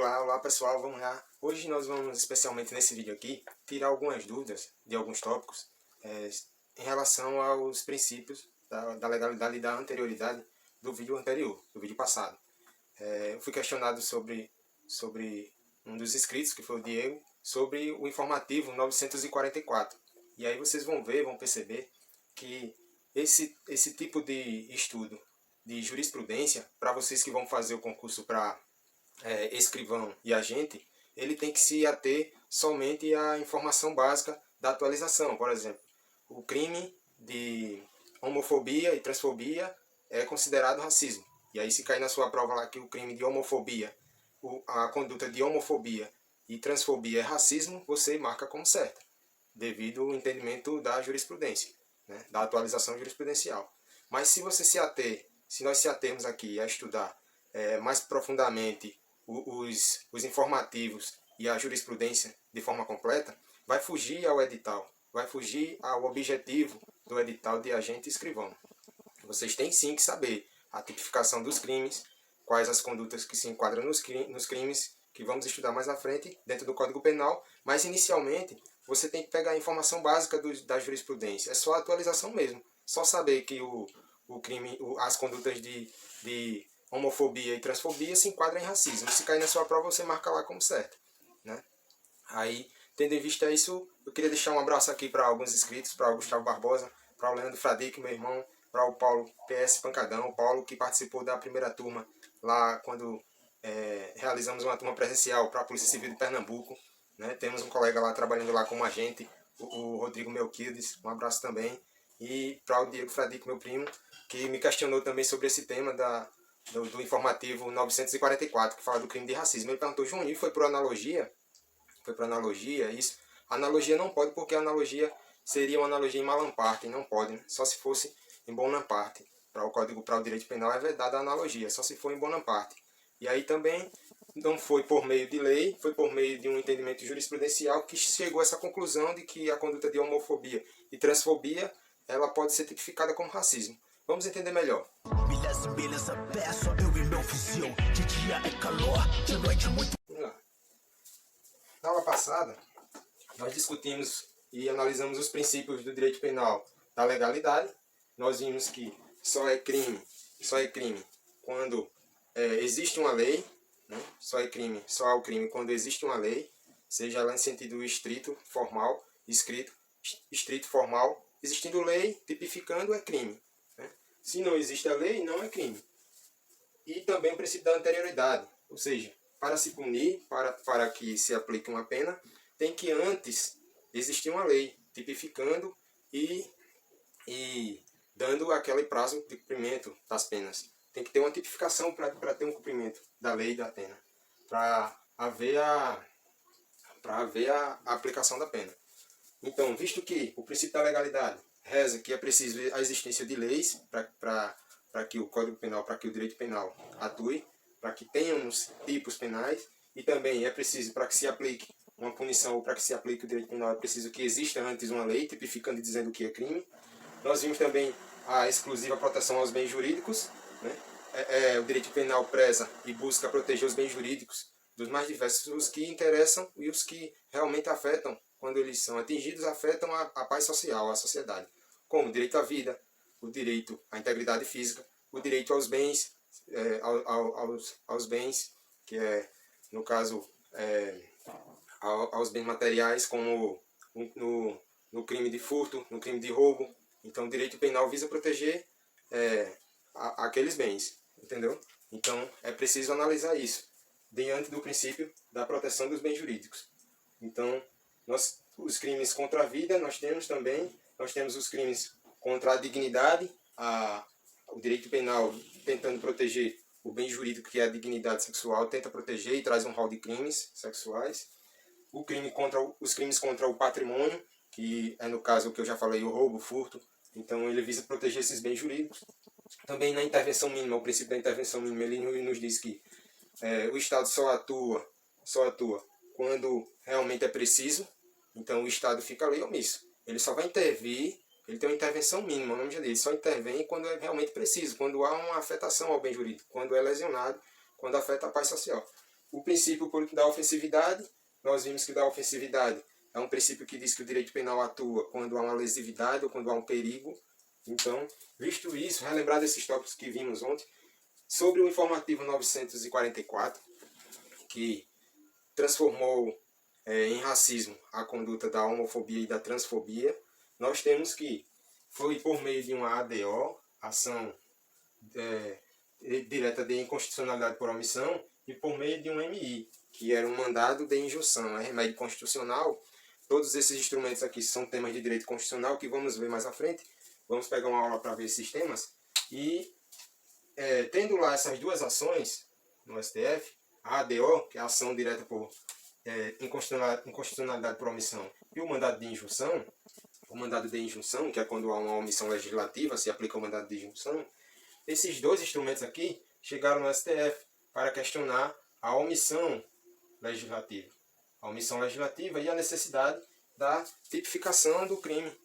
Olá pessoal, vamos lá. Hoje nós vamos, especialmente nesse vídeo aqui, tirar algumas dúvidas de alguns tópicos em relação aos princípios da legalidade e da anterioridade do vídeo anterior, do vídeo passado. Eu fui questionado sobre um dos inscritos, que foi o Diego, sobre o informativo 944. E aí vocês vão perceber que esse tipo de estudo de jurisprudência, para vocês que vão fazer o concurso para escrivão e agente, ele tem que se ater somente à informação básica da atualização. Por exemplo, o crime de homofobia e transfobia é considerado racismo. E aí, se cair na sua prova lá que o crime de homofobia, a conduta de homofobia e transfobia é racismo, você marca como certa, devido ao entendimento da jurisprudência, né, da atualização jurisprudencial. Mas se nós se atermos aqui a estudar mais profundamente os informativos e a jurisprudência de forma completa, vai fugir ao edital, vai fugir ao objetivo do edital de agente e escrivão. Vocês têm sim que saber a tipificação dos crimes, quais as condutas que se enquadram nos crimes, que vamos estudar mais à frente dentro do Código Penal, mas inicialmente você tem que pegar a informação básica da jurisprudência, é só a atualização mesmo, só saber que o crime, as condutas de homofobia e transfobia se enquadram em racismo. Se cair na sua prova, você marca lá como certo, né? Aí, tendo em vista isso, eu queria deixar um abraço aqui para alguns inscritos, para o Gustavo Barbosa, para o Leandro Fradique, meu irmão, para o Paulo PS Pancadão, o Paulo que participou da primeira turma lá quando realizamos uma turma presencial para a Polícia Civil de Pernambuco, né? Temos um colega lá trabalhando lá como agente, o Rodrigo Melquides, um abraço também. E para o Diego Fradique, meu primo, que me questionou também sobre esse tema do informativo 944, que fala do crime de racismo. Ele perguntou, Juninho, foi por analogia? Foi por analogia, isso? Analogia não pode, porque a analogia seria uma analogia em malam parte, não pode, né? Só se fosse em bonam parte. Para o direito penal é vedada a analogia, só se for em bonam parte. E aí também não foi por meio de lei, foi por meio de um entendimento jurisprudencial que chegou a essa conclusão de que a conduta de homofobia e transfobia ela pode ser tipificada como racismo. Vamos entender melhor. Beleza, peço, eu e meu fuzil. De dia é calor, de noite muito... Vamos lá. Na aula passada, nós discutimos e analisamos os princípios do direito penal da legalidade. Nós vimos que só é crime quando existe uma lei, né? Só há o crime quando existe uma lei, seja ela em sentido estrito, formal, estrito, formal. Existindo lei, tipificando, é crime. Né? Se não existe a lei, não é crime. E também o princípio da anterioridade, ou seja, para se punir, para que se aplique uma pena, tem que antes existir uma lei, tipificando e dando aquele prazo de cumprimento das penas. Tem que ter uma tipificação para ter um cumprimento da lei e da pena, para haver a aplicação da pena. Então, visto que o princípio da legalidade reza que é preciso a existência de leis para que o Código Penal, para que o direito penal atue, para que tenhamos tipos penais, e também é preciso, para que se aplique uma punição ou para que se aplique o direito penal, é preciso que exista antes uma lei tipificando e dizendo o que é crime. Nós vimos também a exclusiva proteção aos bens jurídicos, né? O direito penal preza e busca proteger os bens jurídicos dos mais diversos, os que interessam e os que realmente afetam, quando eles são atingidos, afetam a paz social, a sociedade, como o direito à vida, o direito à integridade física, o direito aos bens, aos bens, que é, no caso, aos bens materiais, como no crime de furto, no crime de roubo. Então, o direito penal visa proteger aqueles bens, entendeu? Então, é preciso analisar isso, diante do princípio da proteção dos bens jurídicos. Então, os crimes contra a vida, nós temos os crimes contra a dignidade, o direito penal tentando proteger o bem jurídico, que é a dignidade sexual, tenta proteger e traz um rol de crimes sexuais. Os crimes contra o patrimônio, que é no caso o que eu já falei, o roubo, o furto, então ele visa proteger esses bens jurídicos. Também na intervenção mínima, o princípio da intervenção mínima, ele nos diz que o Estado só atua quando realmente é preciso, então o Estado fica ali omisso. Ele só vai intervir, ele tem uma intervenção mínima, o nome já diz, ele só intervém quando é realmente preciso, quando há uma afetação ao bem jurídico, quando é lesionado, quando afeta a paz social. o princípio da ofensividade, nós vimos que da ofensividade é um princípio que diz que o direito penal atua quando há uma lesividade ou quando há um perigo. Então, visto isso, relembrar desses tópicos que vimos ontem, sobre o informativo 944, que transformou em racismo a conduta da homofobia e da transfobia, nós temos que foi por meio de uma ADO, ação direta de inconstitucionalidade por omissão, e por meio de um MI, que era um mandado de injunção, remédio constitucional. Todos esses instrumentos aqui são temas de direito constitucional que vamos ver mais à frente. Vamos pegar uma aula para ver esses temas. E tendo lá essas duas ações no STF, a ADO, que é a ação direta por inconstitucionalidade por omissão, e o mandado de injunção, que é quando há uma omissão legislativa, se aplica o mandado de injunção, esses dois instrumentos aqui chegaram no STF para questionar a omissão legislativa. A omissão legislativa e a necessidade da tipificação do crime.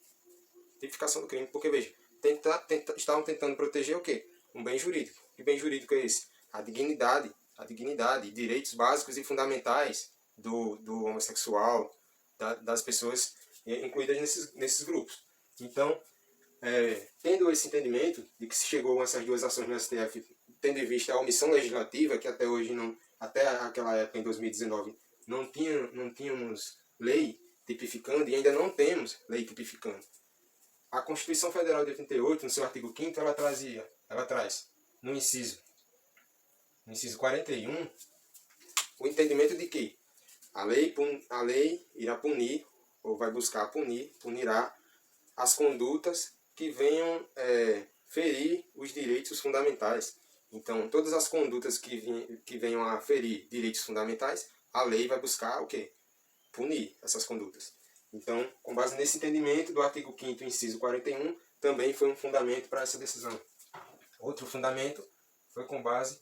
Porque, veja, estavam tentando proteger o quê? Um bem jurídico. Que bem jurídico é esse? A dignidade, direitos básicos e fundamentais do homossexual, das pessoas incluídas nesses grupos. Então, tendo esse entendimento de que se chegou a essas duas ações no STF, tendo em vista a omissão legislativa, que até hoje até aquela época, em 2019, não tínhamos lei tipificando, e ainda não temos lei tipificando. A Constituição Federal de 88, no seu artigo 5º, ela traz, no inciso 41, o entendimento de que a lei irá punir, ou vai buscar punirá as condutas que venham ferir os direitos fundamentais. Então, todas as condutas que venham a ferir direitos fundamentais, a lei vai buscar o quê? Punir essas condutas. Então, com base nesse entendimento do artigo 5º, inciso 41, também foi um fundamento para essa decisão. Outro fundamento foi com base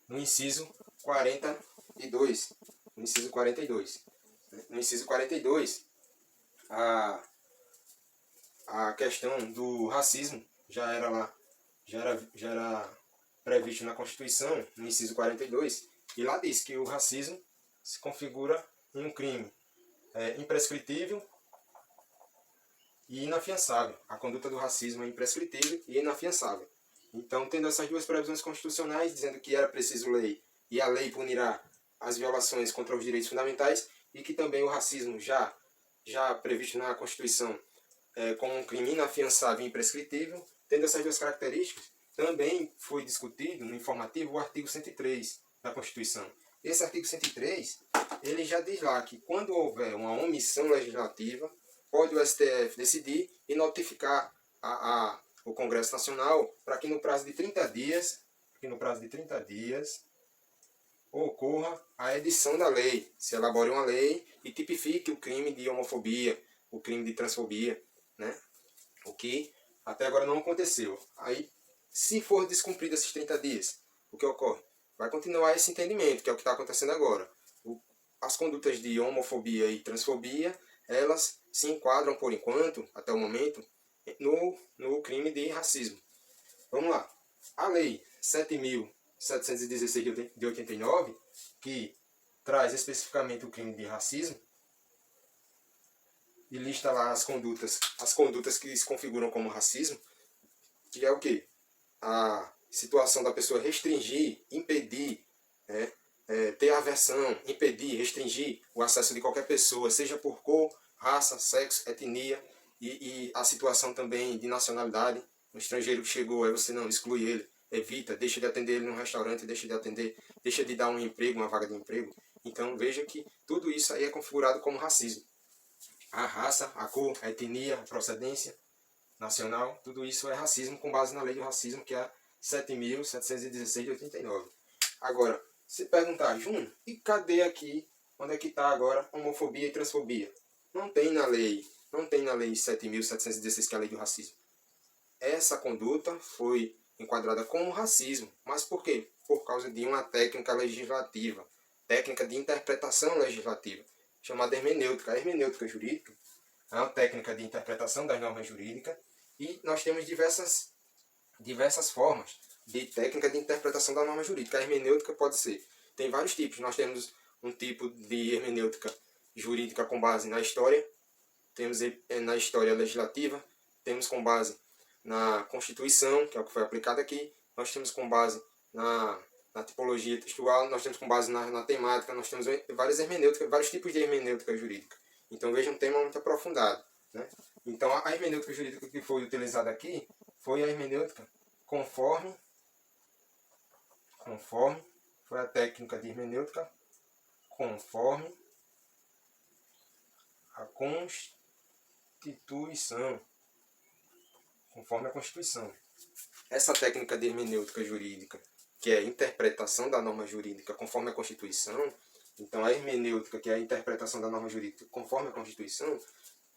no inciso 42. No inciso 42. No inciso 42, a questão do racismo já era previsto na Constituição, no inciso 42, e lá diz que o racismo se configura em um crime imprescritível e inafiançável. A conduta do racismo é imprescritível e inafiançável. Então, tendo essas duas previsões constitucionais, dizendo que era preciso lei e a lei punirá as violações contra os direitos fundamentais, e que também o racismo já previsto na Constituição como um crime inafiançável e imprescritível, tendo essas duas características, também foi discutido no informativo o artigo 103 da Constituição. Esse artigo 103, ele já diz lá que quando houver uma omissão legislativa, pode o STF decidir e notificar o Congresso Nacional para que no prazo de 30 dias, ocorra a edição da lei, se elabore uma lei e tipifique o crime de homofobia, o crime de transfobia, né? O que até agora não aconteceu. Aí, se for descumprido esses 30 dias, o que ocorre? Vai continuar esse entendimento, que é o que está acontecendo agora. As condutas de homofobia e transfobia, elas se enquadram, por enquanto, até o momento, no crime de racismo. Vamos lá. A Lei 7.716 de 89, que traz especificamente o crime de racismo, e lista lá as condutas que se configuram como racismo, que é o quê? A situação da pessoa restringir, impedir, ter aversão, impedir, restringir o acesso de qualquer pessoa, seja por cor, raça, sexo, etnia, e a situação também de nacionalidade. Um estrangeiro que chegou, aí você não exclui ele, evita, deixa de atender ele num restaurante, deixa de dar um emprego, uma vaga de emprego. Então veja que tudo isso aí é configurado como racismo. A raça, a cor, a etnia, a procedência nacional, tudo isso é racismo com base na lei do racismo, que é a 7.716 de 89. Agora, se perguntar, Júnior, e cadê aqui, onde é que está agora homofobia e transfobia? Não tem na lei 7.716, que é a lei do racismo. Essa conduta foi enquadrada como racismo. Mas por quê? Por causa de uma técnica legislativa, técnica de interpretação legislativa, chamada hermenêutica. A hermenêutica jurídica é uma técnica de interpretação das normas jurídicas, e nós temos diversas formas de técnica de interpretação da norma jurídica. A hermenêutica pode ser, tem vários tipos. Nós temos um tipo de hermenêutica jurídica com base na história, temos na história legislativa, temos com base na Constituição, que é o que foi aplicado aqui, nós temos com base na tipologia textual, nós temos com base na temática, nós temos várias hermenêuticas, vários tipos de hermenêutica jurídica. Então veja um tema muito aprofundado, né? Então a hermenêutica jurídica que foi utilizada aqui foi a hermenêutica conforme foi a técnica de hermenêutica conforme a Constituição. Conforme a Constituição. Essa técnica de hermenêutica jurídica, que é a interpretação da norma jurídica conforme a Constituição, então a hermenêutica, que é a interpretação da norma jurídica conforme a Constituição,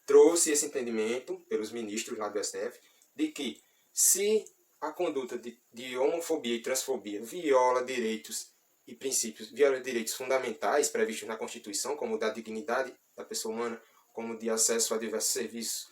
trouxe esse entendimento pelos ministros lá do STF, de que se a conduta de homofobia e transfobia viola direitos e princípios, viola direitos fundamentais previstos na Constituição, como o da dignidade da pessoa humana, como o de acesso a diversos serviços,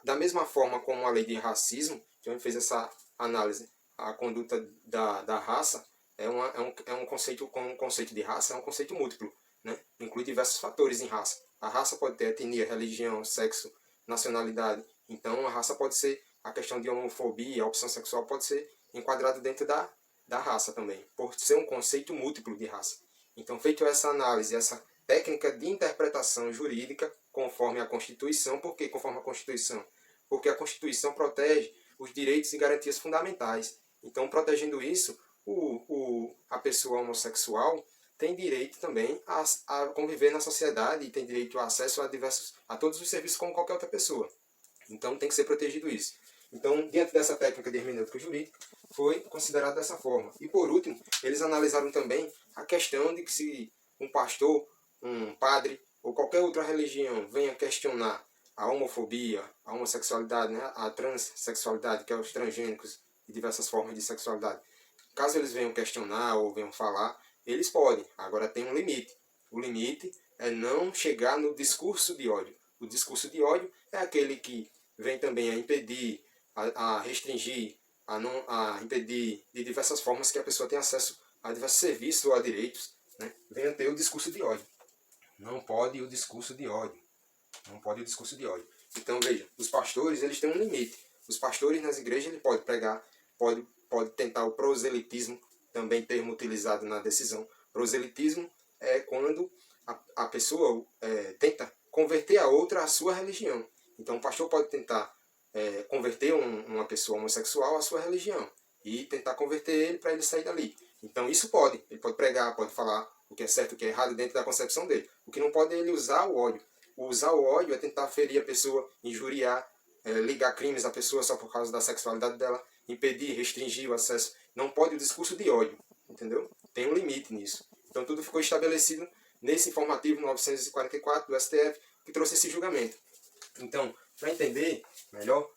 da mesma forma como a lei de racismo, que a gente fez essa análise, a conduta da raça é um conceito, como um conceito de raça, é um conceito múltiplo, né? Inclui diversos fatores em raça. A raça pode ter etnia, religião, sexo, nacionalidade. Então a raça pode ser, a questão de homofobia, a opção sexual pode ser enquadrado dentro da raça também, por ser um conceito múltiplo de raça. Então, feito essa análise, essa técnica de interpretação jurídica conforme a Constituição. Por que conforme a Constituição? Porque a Constituição protege os direitos e garantias fundamentais. Então, protegendo isso, a pessoa homossexual tem direito também a conviver na sociedade e tem direito a acesso a todos os serviços como qualquer outra pessoa. Então, tem que ser protegido isso. Então, diante dessa técnica de hermenêutica jurídica, foi considerado dessa forma. E, por último, eles analisaram também a questão de que se um pastor, um padre ou qualquer outra religião venha questionar a homofobia, a homossexualidade, né, a transexualidade, que é os transgênicos e diversas formas de sexualidade. Caso eles venham questionar ou venham falar, eles podem. Agora tem um limite. O limite é não chegar no discurso de ódio. O discurso de ódio é aquele que vem também a impedir, a restringir, a impedir de diversas formas que a pessoa tenha acesso a diversos serviços ou a direitos, né? Venha ter o discurso de ódio. Não pode o discurso de ódio. Não pode o discurso de ódio. Então, veja, os pastores, eles têm um limite. Os pastores nas igrejas, ele pode pregar, pode tentar o proselitismo, também termo utilizado na decisão. Proselitismo é quando a pessoa tenta converter a outra à sua religião. Então, o pastor pode tentar converter uma pessoa homossexual à sua religião e tentar converter ele para ele sair dali. Então, isso pode. Ele pode pregar, pode falar o que é certo e o que é errado dentro da concepção dele. O que não pode é ele usar o ódio. Usar o ódio é tentar ferir a pessoa, injuriar, ligar crimes à pessoa só por causa da sexualidade dela, impedir, restringir o acesso. Não pode o discurso de ódio, entendeu? Tem um limite nisso. Então tudo ficou estabelecido nesse informativo 944 do STF, que trouxe esse julgamento. Então, para entender melhor,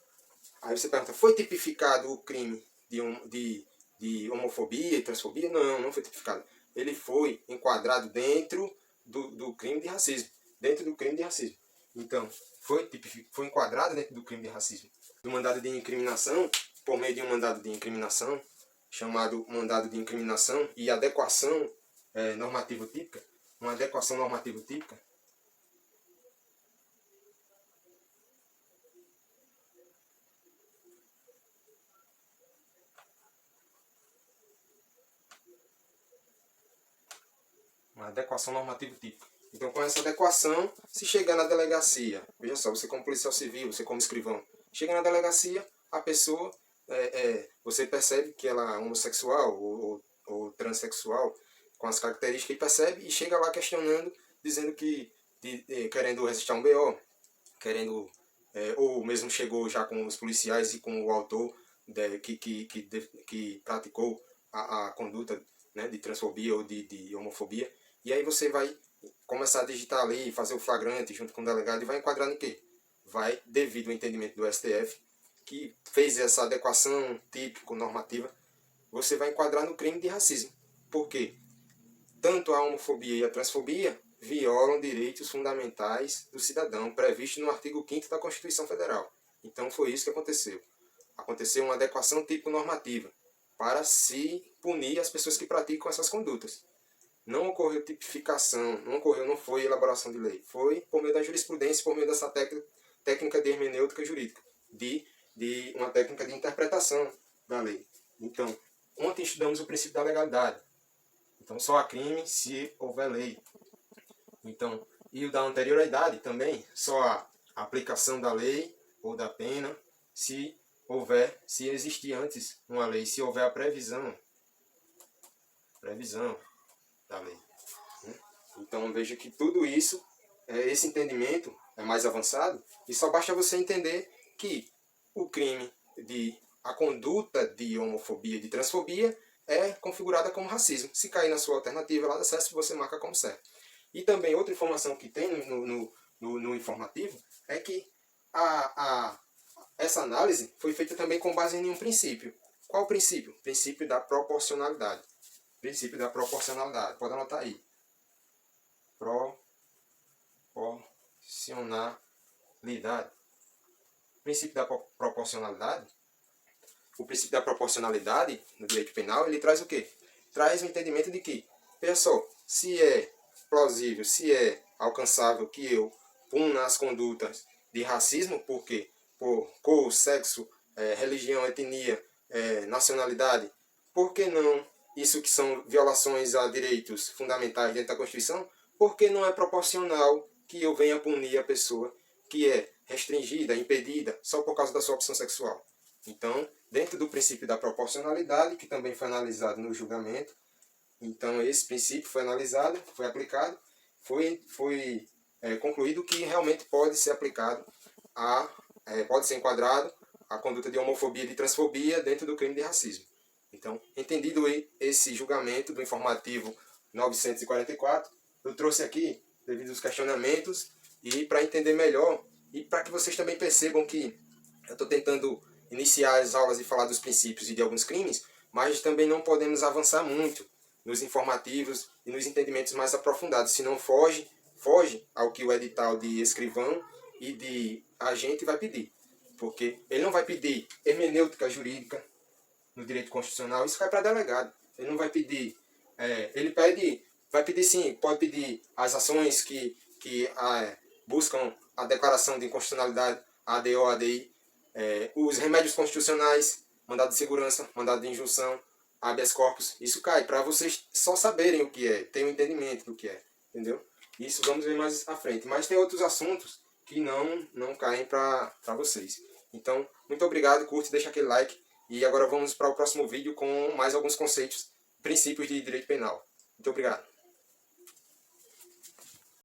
aí você pergunta, foi tipificado o crime de homofobia e transfobia? Não, não foi tipificado. Ele foi enquadrado dentro do crime de racismo. Dentro do crime de racismo. Então, foi enquadrado dentro do crime de racismo. Do mandado de incriminação, por meio de um mandado de incriminação, chamado mandado de incriminação e adequação normativo típica, uma adequação normativo típica, Então, com essa adequação, se chegar na delegacia, veja só, você como policial civil, você como escrivão, chega na delegacia, a pessoa, você percebe que ela é homossexual ou transexual, com as características, e percebe, e chega lá questionando, dizendo que, querendo registrar um BO, querendo, ou mesmo chegou já com os policiais e com o autor que praticou a conduta, né, de transfobia ou de homofobia, e aí você vai começar a digitar ali, fazer o flagrante junto com o delegado e vai enquadrar no quê? Vai, devido ao entendimento do STF, que fez essa adequação típico-normativa, você vai enquadrar no crime de racismo. Por quê? Tanto a homofobia e a transfobia violam direitos fundamentais do cidadão, previsto no artigo 5º da Constituição Federal. Então foi isso que aconteceu. Aconteceu uma adequação típico-normativa. para se punir as pessoas que praticam essas condutas. Não ocorreu tipificação, não foi elaboração de lei. Foi por meio da jurisprudência, por meio dessa técnica de hermenêutica jurídica, de uma técnica de interpretação da lei. Então, ontem estudamos o princípio da legalidade. Então, só há crime se houver lei. Então, e o da anterioridade também, só há aplicação da lei ou da pena se existir antes uma lei, se houver a previsão da lei. Então, veja que tudo isso, esse entendimento é mais avançado, e só basta você entender que o crime a conduta de homofobia e de transfobia é configurada como racismo. Se cair na sua alternativa lá de acesso, você marca como certo. E também outra informação que tem no informativo é que essa análise foi feita também com base em um princípio. Qual o princípio? O princípio da proporcionalidade. Princípio da proporcionalidade. Pode anotar aí. Proporcionalidade. Princípio da proporcionalidade. O princípio da proporcionalidade no direito penal, ele traz o quê? Traz o entendimento de que, veja só, se é plausível, se é alcançável que eu puna as condutas de racismo, porque por cor, sexo, religião, etnia, nacionalidade, por que não isso que são violações a direitos fundamentais dentro da Constituição? Por que não é proporcional que eu venha punir a pessoa que é restringida, impedida, só por causa da sua opção sexual? Então, dentro do princípio da proporcionalidade, que também foi analisado no julgamento, então esse princípio foi analisado, foi aplicado, foi concluído que realmente pode ser aplicado, pode ser enquadrado a conduta de homofobia e de transfobia dentro do crime de racismo. Então, entendido esse julgamento do informativo 944, eu trouxe aqui, devido aos questionamentos, e para entender melhor, e para que vocês também percebam que eu estou tentando iniciar as aulas e falar dos princípios e de alguns crimes, mas também não podemos avançar muito nos informativos e nos entendimentos mais aprofundados, senão foge ao que o edital de escrivão e de agente vai pedir. Porque ele não vai pedir hermenêutica jurídica no direito constitucional, isso vai para delegado. Ele não vai pedir, vai pedir sim, pode pedir as ações que buscam a declaração de inconstitucionalidade, ADO, ADI, os remédios constitucionais, mandado de segurança, mandado de injunção, habeas corpus, isso cai para vocês só saberem o que é, ter um entendimento do que é, entendeu? Isso vamos ver mais à frente, mas tem outros assuntos que não caem para vocês. Então, muito obrigado, curte, deixa aquele like, e agora vamos para o próximo vídeo com mais alguns conceitos, princípios de direito penal. Muito obrigado.